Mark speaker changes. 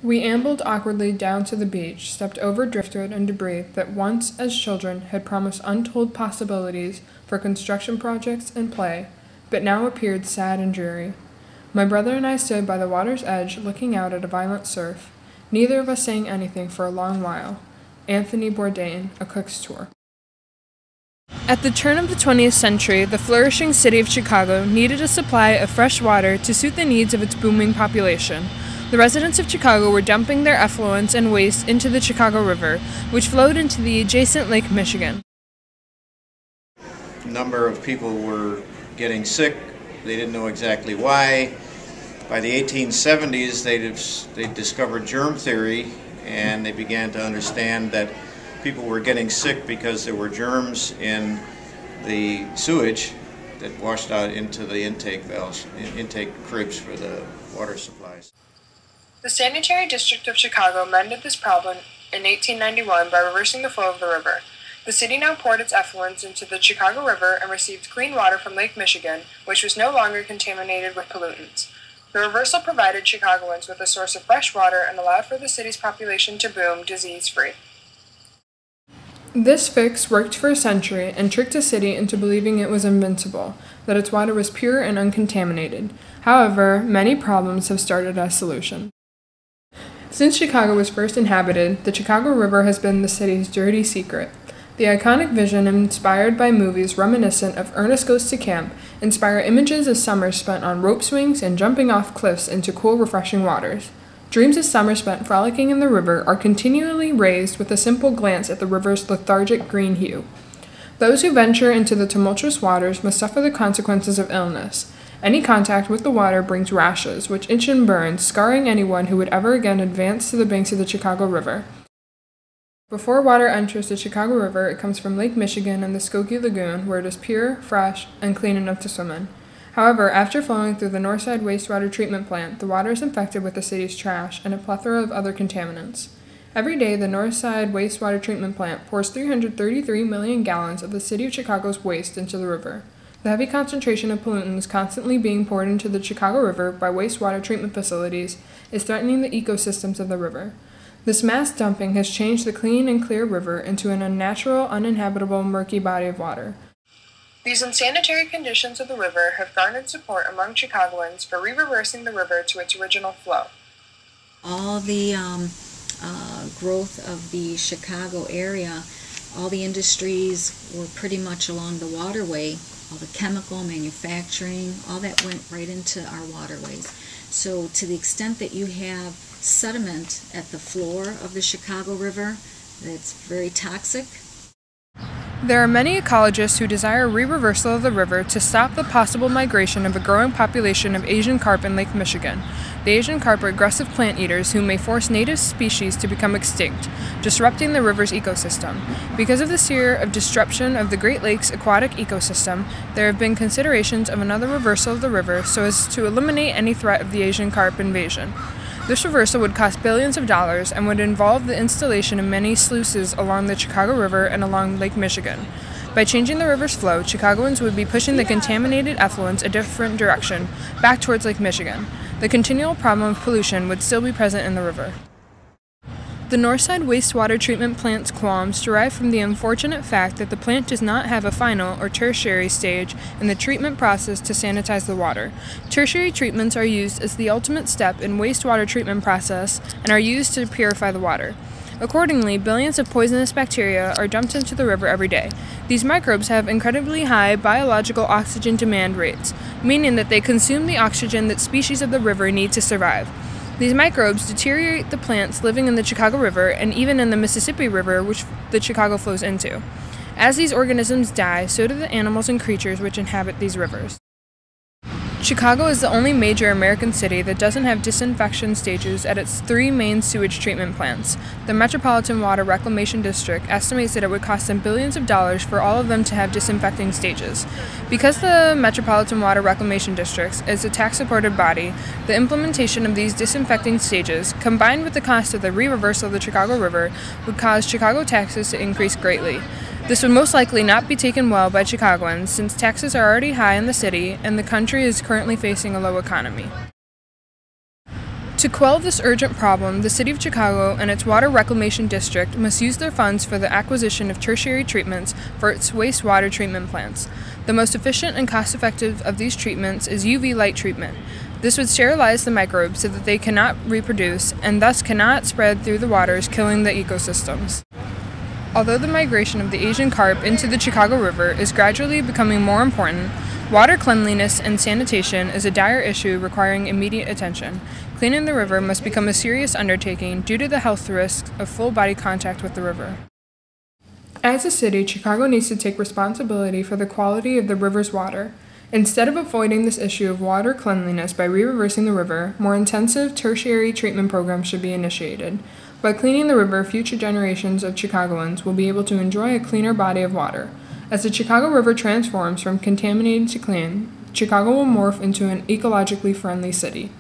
Speaker 1: We ambled awkwardly down to the beach, stepped over driftwood and debris that once, as children, had promised untold possibilities for construction projects and play, but now appeared sad and dreary. My brother and I stood by the water's edge, looking out at a violent surf, neither of us saying anything for a long while. Anthony Bourdain, A Cook's Tour. At the turn of the 20th century, the flourishing city of Chicago needed a supply of fresh water to suit the needs of its booming population. The residents of Chicago were dumping their effluents and waste into the Chicago River, which flowed into the adjacent Lake Michigan.
Speaker 2: A number of people were getting sick. They didn't know exactly why. By the 1870s, they discovered germ theory, and they began to understand that people were getting sick because there were germs in the sewage that washed out into the intake valves, intake cribs for the water supplies.
Speaker 1: The Sanitary District of Chicago mended this problem in 1891 by reversing the flow of the river. The city now poured its effluents into the Chicago River and received clean water from Lake Michigan, which was no longer contaminated with pollutants. The reversal provided Chicagoans with a source of fresh water and allowed for the city's population to boom disease-free. This fix worked for a century and tricked a city into believing it was invincible, that its water was pure and uncontaminated. However, many problems have started as solution. Since Chicago was first inhabited, the Chicago River has been the city's dirty secret. The iconic vision inspired by movies reminiscent of Ernest Goes to Camp inspire images of summers spent on rope swings and jumping off cliffs into cool, refreshing waters. Dreams of summer spent frolicking in the river are continually raised with a simple glance at the river's lethargic green hue. Those who venture into the tumultuous waters must suffer the consequences of illness. Any contact with the water brings rashes, which itch and burn, scarring anyone who would ever again advance to the banks of the Chicago River. Before water enters the Chicago River, it comes from Lake Michigan and the Skokie Lagoon, where it is pure, fresh, and clean enough to swim in. However, after flowing through the Northside Wastewater Treatment Plant, the water is infected with the city's trash and a plethora of other contaminants. Every day, the Northside Wastewater Treatment Plant pours 333 million gallons of the city of Chicago's waste into the river. The heavy concentration of pollutants constantly being poured into the Chicago River by wastewater treatment facilities is threatening the ecosystems of the river. This mass dumping has changed the clean and clear river into an unnatural, uninhabitable, murky body of water. These unsanitary conditions of the river have garnered support among Chicagoans for reversing the river to its original flow.
Speaker 3: All the growth of the Chicago area, all the industries were pretty much along the waterway. All the chemical manufacturing, all that went right into our waterways. So to the extent that you have sediment at the floor of the Chicago River that's very toxic.
Speaker 1: There are many ecologists who desire re-reversal of the river to stop the possible migration of a growing population of Asian carp in Lake Michigan. The Asian carp are aggressive plant eaters who may force native species to become extinct, disrupting the river's ecosystem. Because of the fear of disruption of the Great Lakes aquatic ecosystem, there have been considerations of another reversal of the river so as to eliminate any threat of the Asian carp invasion. This reversal would cost billions of dollars and would involve the installation of many sluices along the Chicago River and along Lake Michigan. By changing the river's flow, Chicagoans would be pushing the contaminated effluents a different direction, back towards Lake Michigan. The continual problem of pollution would still be present in the river. The Northside Wastewater Treatment Plant's qualms derive from the unfortunate fact that the plant does not have a final or tertiary stage in the treatment process to sanitize the water. Tertiary treatments are used as the ultimate step in wastewater treatment process and are used to purify the water. Accordingly, billions of poisonous bacteria are dumped into the river every day. These microbes have incredibly high biological oxygen demand rates, meaning that they consume the oxygen that species of the river need to survive. These microbes deteriorate the plants living in the Chicago River and even in the Mississippi River, which the Chicago flows into. As these organisms die, so do the animals and creatures which inhabit these rivers. Chicago is the only major American city that doesn't have disinfection stages at its 3 main sewage treatment plants. The Metropolitan Water Reclamation District estimates that it would cost them billions of dollars for all of them to have disinfecting stages. Because the Metropolitan Water Reclamation District is a tax-supported body, the implementation of these disinfecting stages, combined with the cost of the re-reversal of the Chicago River, would cause Chicago taxes to increase greatly. This would most likely not be taken well by Chicagoans, since taxes are already high in the city and the country is currently facing a low economy. To quell this urgent problem, the City of Chicago and its Water Reclamation District must use their funds for the acquisition of tertiary treatments for its wastewater treatment plants. The most efficient and cost-effective of these treatments is UV light treatment. This would sterilize the microbes so that they cannot reproduce and thus cannot spread through the waters, killing the ecosystems. Although the migration of the Asian carp into the Chicago River is gradually becoming more important, water cleanliness and sanitation is a dire issue requiring immediate attention. Cleaning the river must become a serious undertaking due to the health risks of full-body contact with the river. As a city, Chicago needs to take responsibility for the quality of the river's water. Instead of avoiding this issue of water cleanliness by re-reversing the river, more intensive tertiary treatment programs should be initiated. By cleaning the river, future generations of Chicagoans will be able to enjoy a cleaner body of water. As the Chicago River transforms from contaminated to clean, Chicago will morph into an ecologically friendly city.